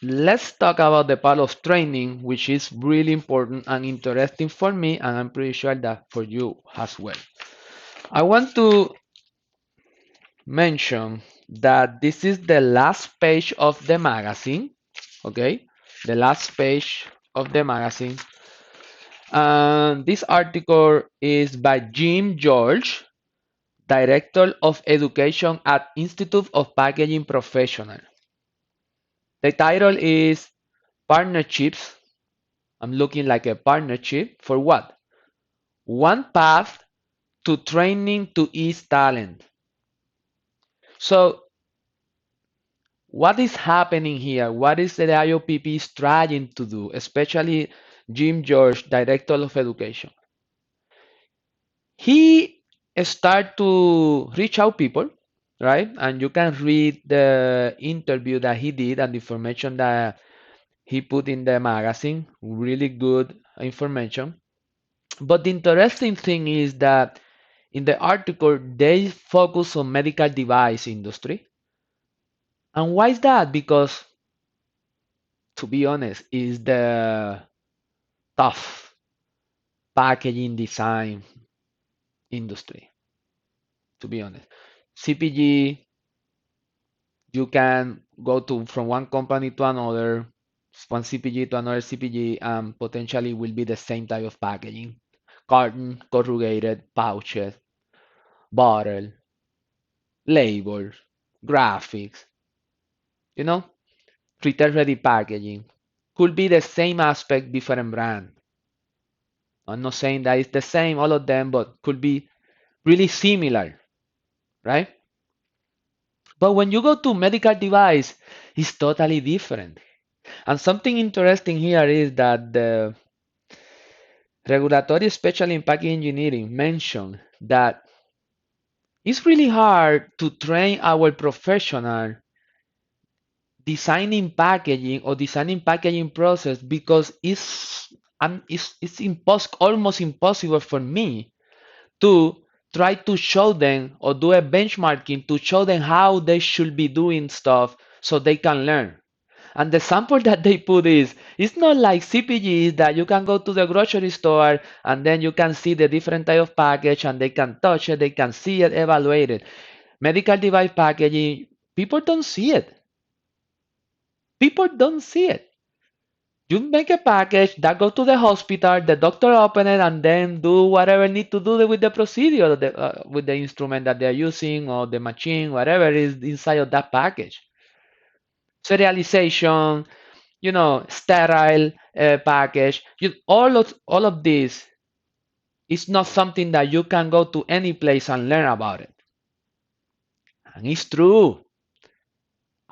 let's talk about the part of training, which is really important and interesting for me, and I'm pretty sure that for you as well. I want to mention that this is the last page of the magazine, okay? The last page of the magazine. And this article is by Jim George, Director of Education at Institute of Packaging Professional. The title is Partnerships. I'm looking like a partnership for what? One path to training to ease talent. So what is happening here? What is the IOPP trying to do, especially Jim George, Director of Education? He start to reach out people, right? And you can read the interview that he did and the information that he put in the magazine. Really good information. But the interesting thing is that in the article they focus on medical device industry. And why is that? Because to be honest, is the tough packaging design industry. To be honest, CPG, you can go to from one company to another, one CPG to another CPG, and potentially will be the same type of packaging: carton, corrugated, pouches, bottle, labels, graphics. You know, retail ready packaging could be the same aspect, different brand. I'm not saying that it's the same, all of them, but could be really similar, right? But when you go to medical device, it's totally different. And something interesting here is that the regulatory, especially in packaging engineering, mentioned that it's really hard to train our professional designing packaging or designing packaging process because it's almost impossible for me to try to show them or do a benchmarking to show them how they should be doing stuff so they can learn. And the sample that they put is, it's not like CPGs that you can go to the grocery store and then you can see the different type of package and they can touch it, they can see it, evaluate it. Medical device packaging, people don't see it. People don't see it. You make a package that go to the hospital, the doctor open it and then do whatever need to do with the procedure, with the instrument that they're using or the machine, whatever is inside of that package. Serialization, sterile package. All of this is not something that you can go to any place and learn about it. And it's true.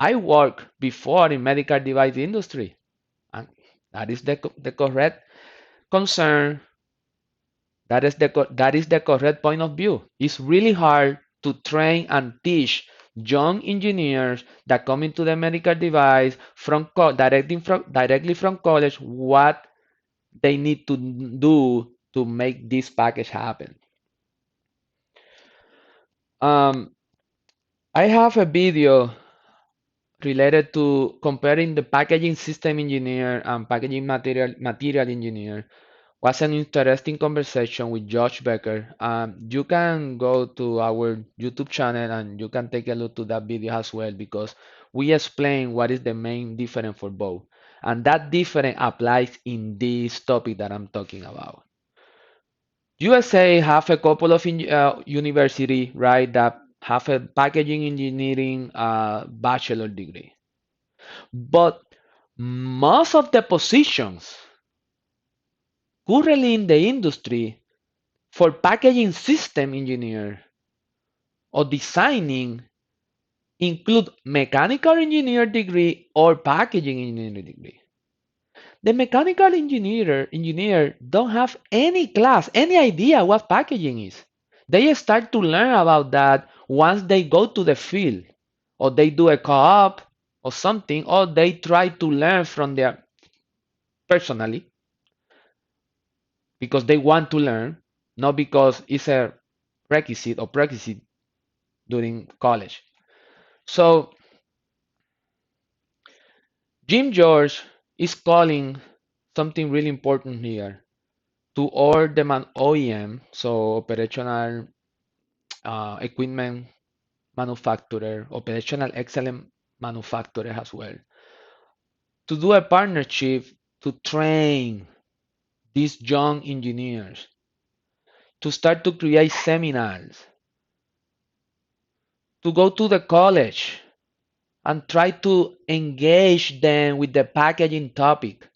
I worked before in medical device industry, and that is the correct concern. That is the correct point of view. It's really hard to train and teach young engineers that come into the medical device directly from college what they need to do to make this package happen. Um, I have a video related to comparing the packaging system engineer and packaging material engineer. Was an interesting conversation with Josh Becker. You can go to our YouTube channel and you can take a look to that video as well because we explain what is the main difference for both. And that difference applies in this topic that I'm talking about. USA have a couple of university, right, that have a packaging engineering bachelor degree. But most of the positions currently in the industry for packaging system engineer or designing include mechanical engineer degree or packaging engineering degree. The mechanical engineer don't have any class, any idea what packaging is. They start to learn about that once they go to the field or they do a co-op or something, or they try to learn from their personally because they want to learn, not because it's a requisite or prerequisite during college. So Jim George is calling something really important here to all the OEM, so operational equipment manufacturer, operational excellent manufacturer as well, to do a partnership to train these young engineers, to start to create seminars, to go to the college and try to engage them with the packaging topic.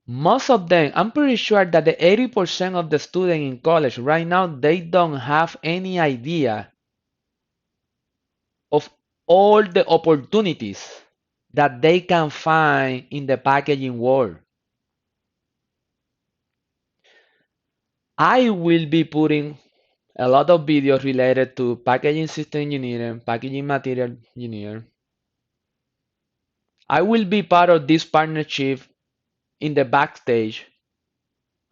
Most of them, I'm pretty sure that the 80% of the students in college right now, they don't have any idea of all the opportunities that they can find in the packaging world. I will be putting a lot of videos related to packaging system engineering, packaging material engineer. I will be part of this partnership in the backstage,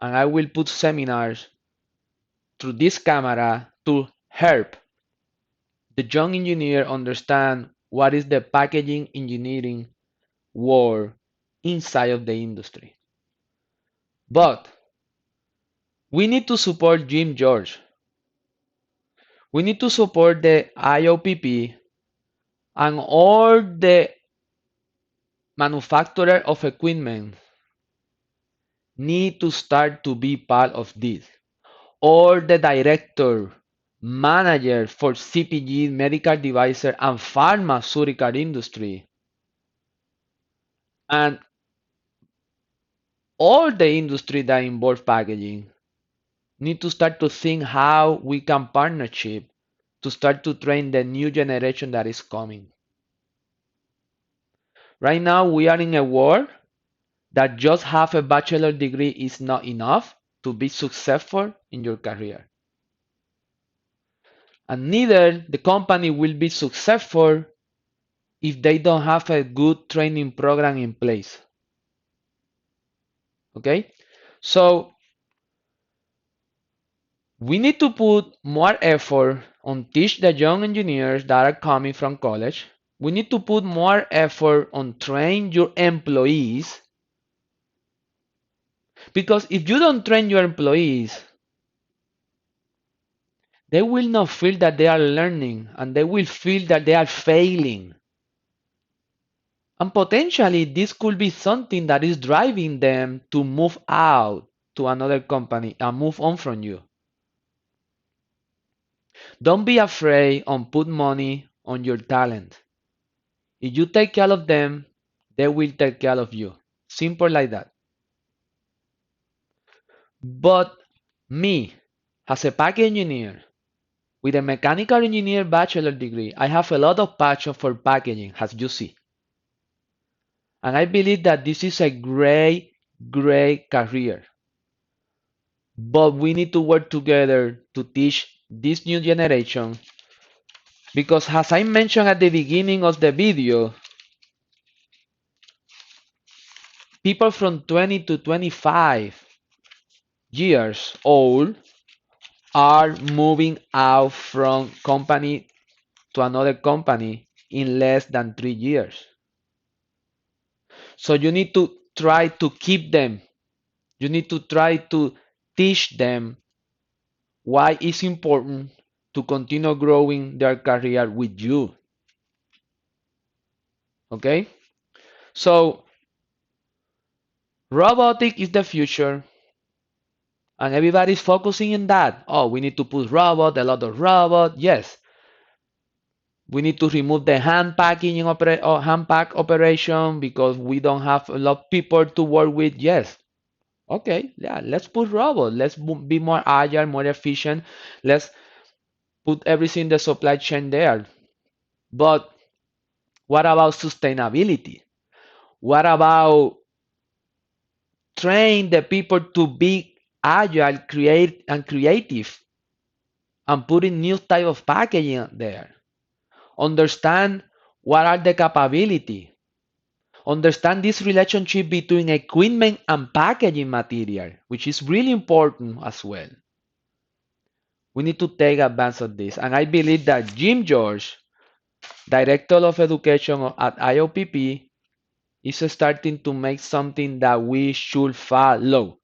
and I will put seminars through this camera to help the young engineer understand what is the packaging engineering world inside of the industry. But we need to support Jim George. We need to support the IOPP and all the manufacturer of equipment need to start to be part of this. All the director, manager for CPG, medical devices, and pharmaceutical industry, and all the industry that involve packaging need to start to think how we can partnership to start to train the new generation that is coming. Right now, we are in a world that just have a bachelor degree is not enough to be successful in your career. And neither the company will be successful if they don't have a good training program in place. Okay? So we need to put more effort on teach the young engineers that are coming from college. We need to put more effort on train your employees, because if you don't train your employees, they will not feel that they are learning and they will feel that they are failing. And potentially, this could be something that is driving them to move out to another company and move on from you. Don't be afraid on put money on your talent. If you take care of them, they will take care of you. Simple like that. But me, as a package engineer, with a mechanical engineer bachelor degree, I have a lot of passion for packaging, as you see. And I believe that this is a great, great career. But we need to work together to teach this new generation, because as I mentioned at the beginning of the video, people from 20 to 25 years old are moving out from company to another company in less than 3 years. So you need to try to keep them. You need to try to teach them why it's important to continue growing their career with you. Okay? So robotic is the future, and everybody's focusing in that. Oh, we need to put robot, a lot of robot. Yes. We need to remove the hand packing or hand pack operation because we don't have a lot of people to work with. Yes. Okay, yeah, let's put robot. Let's be more agile, more efficient. Let's put everything in the supply chain there. But what about sustainability? What about train the people to be agile, create and creative, and putting new type of packaging there? Understand what are the capability. Understand this relationship between equipment and packaging material, which is really important as well. We need to take advantage of this. And I believe that Jim George, Director of Education at IOPP, is starting to make something that we should follow.